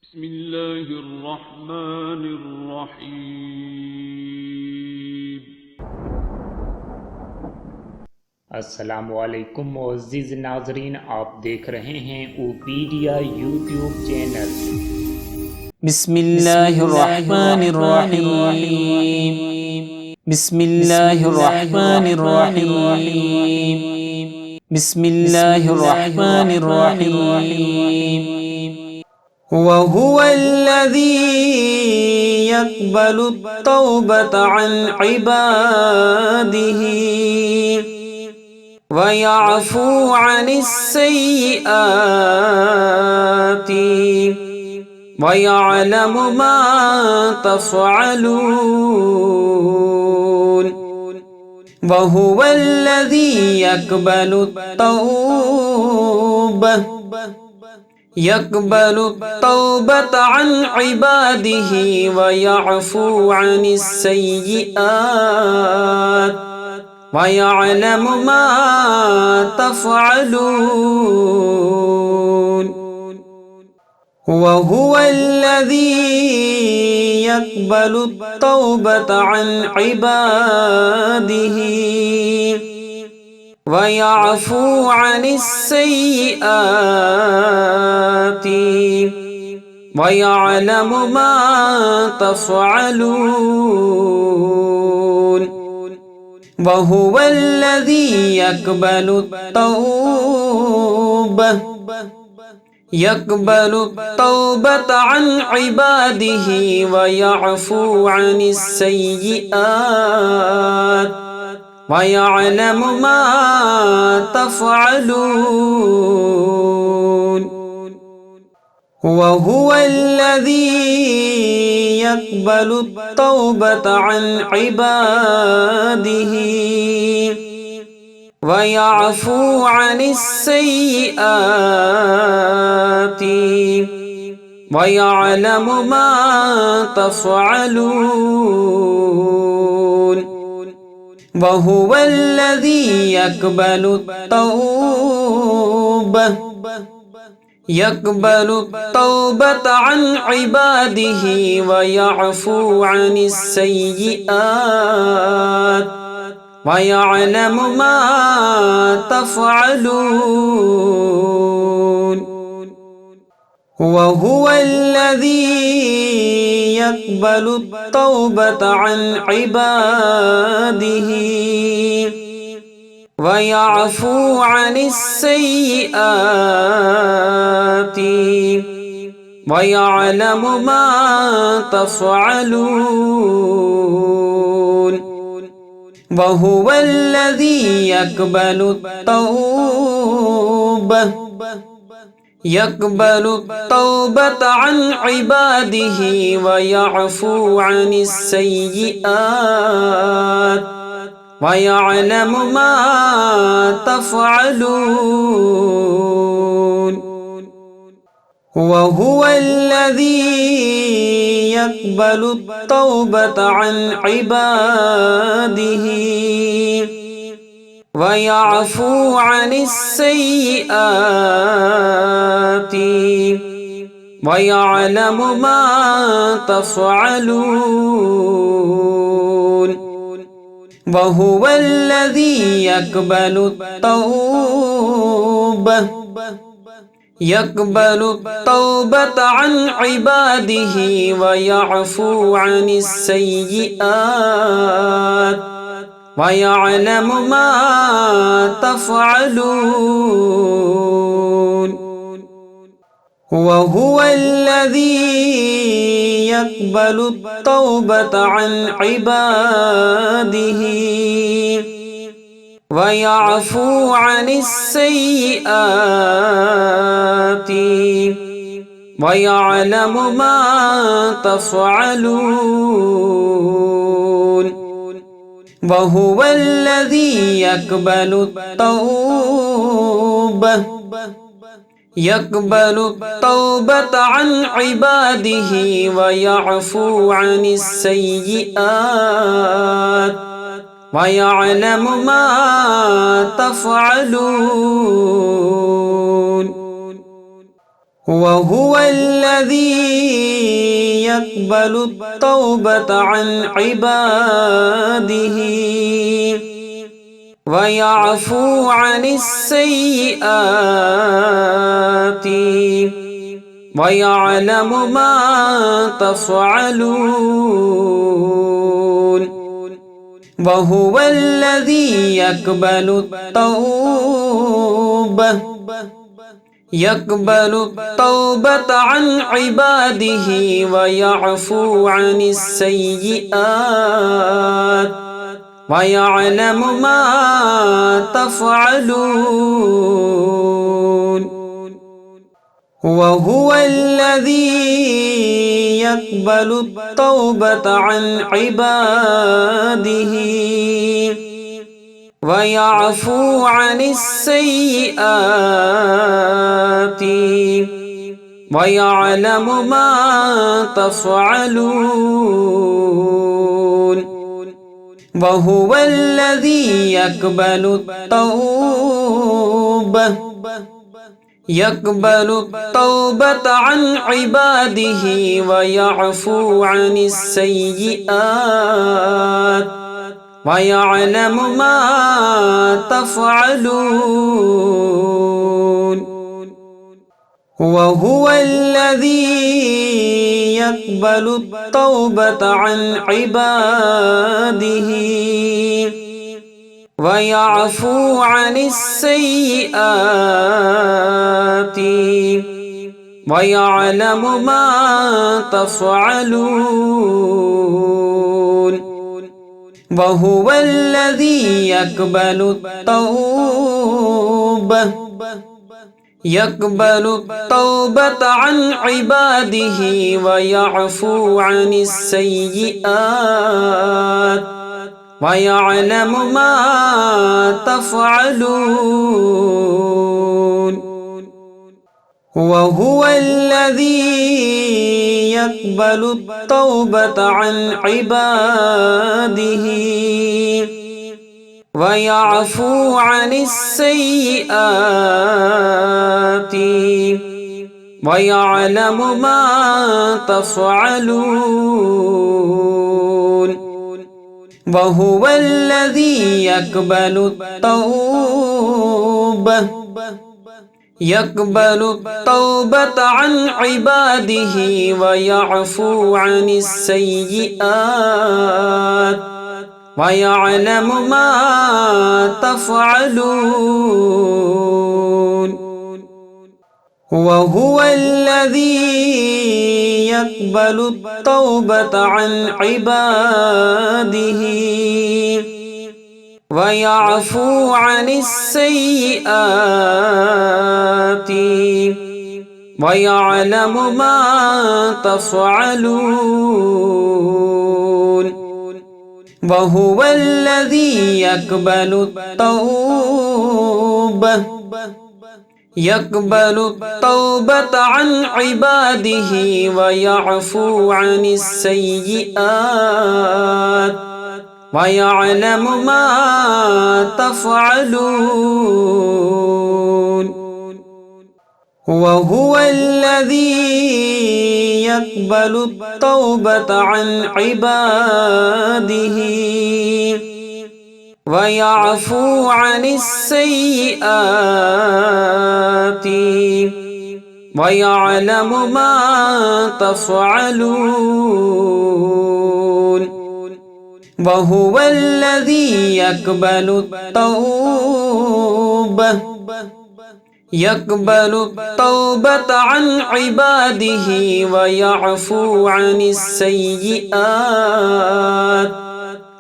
بسم الله الرحمن الرحيم। अस्सलामुअलैकुम मुअज़्ज़िज़ नाज़रीन, आप देख रहे हैं ओपीडिया यूट्यूब चैनल। बिस्मिल्लाहिर्रहमानिर्रहीम। बिस्मिल्लाहिर्रहमानिर्रहीम। बिस्मिल्लाहिर्रहमानिर्रहीम। वहुवल्लज़ी यक़बलु तौबता अन इबादिही वयअफ़ू अनिस्सय्यिआति वयअलमु मा तफ़अलून। वहुवल्लज़ी यक़बलु तौबता अन इबादिही वयअफ़ू अनिस्सय्यिआत वयअलमु मा तफ़अलून। वहुवल्लज़ी यक़बलु तौबता अन इबादिही वयअफ़ू अनिस्सय्यिआति वयअलमु मा तफ़अलून। वहुवल्लज़ी यक़बलु तौबता अन इबादिही वयअफ़ू अनिस्सय्यिआत वयअलमु मा तफ़अलून। वहुवल्लज़ी यक़बलु तौबता अन इबादिही वयअफ़ू अनिस्सय्यिआति वयअलमु मा तफ़अलून। वहुवल्लज़ी यक़बलु तौबता अन इबादिही वयअफ़ू अनिस्सय्यिआत वयअलमु मा तफ़अलून। वहुवल्लज़ी यक़बलु तौबता अन इबादिही वयअफ़ू अनिस्सय्यिआति वयअलमु मा तफ़अलून। वहुवल्लज़ी यक़बलु तौबता अन इबादिही वयअफ़ू अनिस्सय्यिआत वयअलमु मा तफ़अलून। वहुवल्लज़ी यक़बलु तौबता अन इबादिही वयअफ़ू अनिस्सय्यिआति वयअलमु मा तफ़अलून। वहुवल्लज़ी यक़बलु तौबता अन इबादिही वयअफ़ू अनिस्सय्यिआत वयअलमु मा तफ़अलून। वहुवल्लज़ी यक़बलु तौबता अन इबादिही वयअफ़ू अनिस्सय्यिआति वयअलमु मा तफ़अलून। वहुवल्लज़ी यक़बलु तौबता अन इबादिही वयअफ़ू अनिस्सय्यिआत वयअलमु मा तफ़अलून। وهو الذي يقبل التوبة عن عباده ويعفو عن السيئات ويعلم ما تفعلون وهو الذي يقبل التوبة عن عباده ويعفو عن السيئات ويعلم ما تفعلون وهو الذي يقبل التوبة عن عباده ويعفو عن السيئات ويعلم ما تفعلون وهو الذي يقبل التوبة عن عباده ويعفو عن السيئات ويعلم ما تفعلون وهو الذي يقبل التوبة عن عباده ويعفو عن السيئات ويعلم ما تفعلون وهو الذي يقبل التوبة عن عباده ويعفو عن السيئات ويعلم ما تفعلون وهو الذي يقبل التوبة عن عباده ويعفو عن السيئات ويعلم ما تفعلون وهو الذي يقبل التوبة عن عباده ويعفو عن السيئات ويعلم ما تفعلون وهو الذي يقبل التوبة عن عباده ويعفو عن السيئات ويعلم ما تفعلون وهو الذي يقبل التوبة عن عباده ويعفو عن السيئات ويعلم ما تفعلون وهو الذي يقبل التوبة عن عباده ويعفو عن السيئات ويعلم ما تفعلون وهو الذي يقبل التوبة عن عباده ويعفو عن السيئات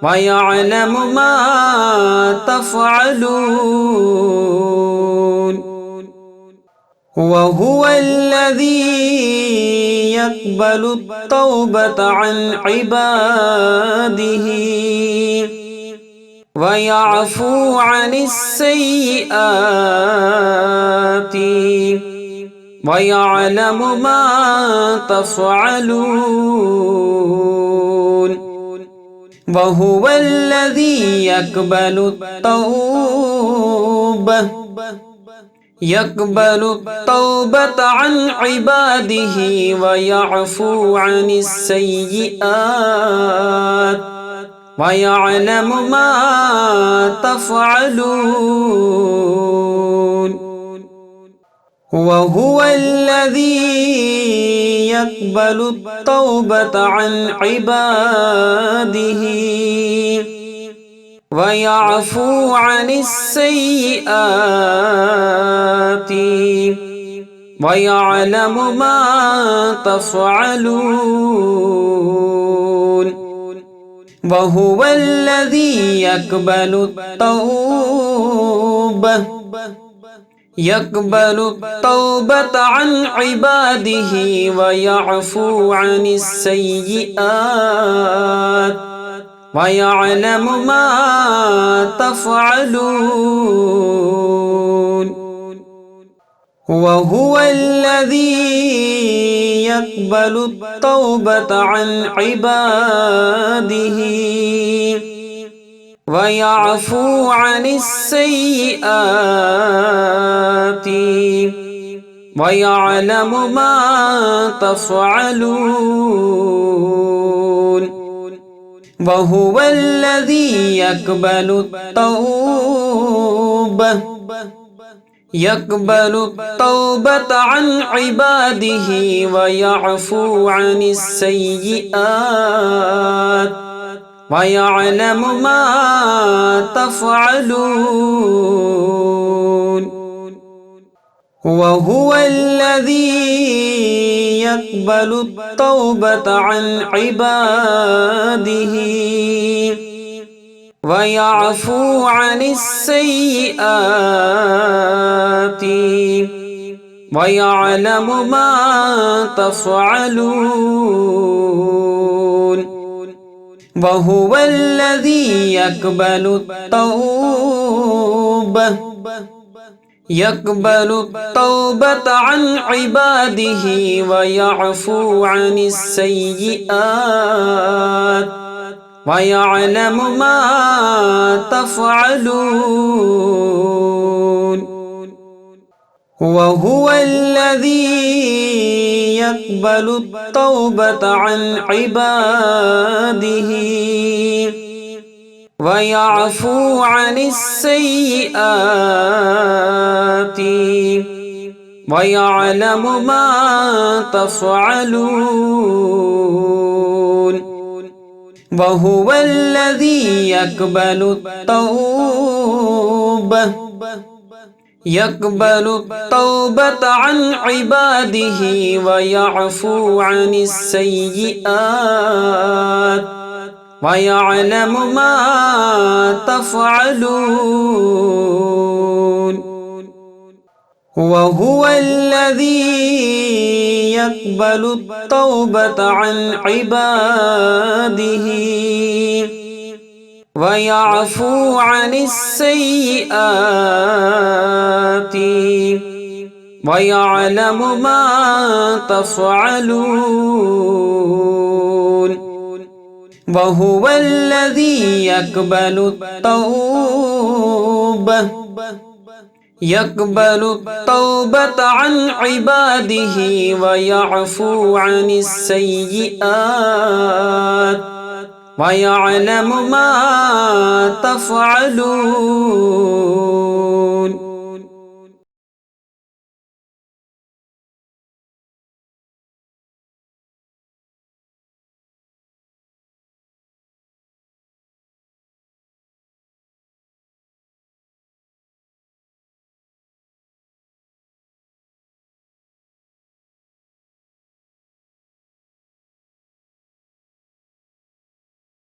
ويعلم ما تفعلون وهو الذي يقبل التوبة عن عباده ويعفو عن السيئات ويعلم ما تفعلون وهو الذي यक़बलु तौबत अन इबादिही व यअफ़ू अनिस्सय्यिआत व यअलमु मा तफ़अलून व हुवल्लज़ी यक़बलु तौबत अन इबादिही व यअफ़ू अनिस्सय्यिआति व यअलमु मा तफ़अलून व हुवल्लज़ी यक़बलु तौबत अन इबादिही व यअफ़ू अनिस्सय्यिआत व यअलमु मा तफ़अलून व हुवल्लज़ी यक़बलु तौबत अन इबादिही व यअफ़ू अनिस्सय्यिआति व यअलमु मा तफ़अलून व हुवल्लज़ी यक़बलु तौबत अन इबादिही व यअफ़ू अनिस्सय्यिआत व यअलमु मा तफ़अलून व हुवल्लज़ी यक़बलु तौबत अन इबादिही व यअफ़ू अनिस्सय्यिआति व यअलमु मा तफ़अलून व हुवल्लज़ी यक़बलु तौबत अन इबादिही व यअफ़ू अनिस्सय्यिआत व यअलमु मा तफ़अलून व हुवल्लज़ी यक़बलु तौबत अन इबादिही व यअफ़ू अनिस्सय्यिआति व यअलमु मा तफ़अलून व हुवल्लज़ी यक़बलु तौबत अन इबादिही व यअफ़ू अनिस्सय्यिआत व यअलमु मा तफ़अलून व हुवल्लज़ी यक़बलु तौबत अन इबादिही व यअफ़ू अनिस्सय्यिआति व यअलमु मा तफ़अलून व हुवल्लज़ी यक़बलु तौबत अन इबादिही व यअफ़ू अनिस्सय्यिआत व यअलमु मा तफ़अलून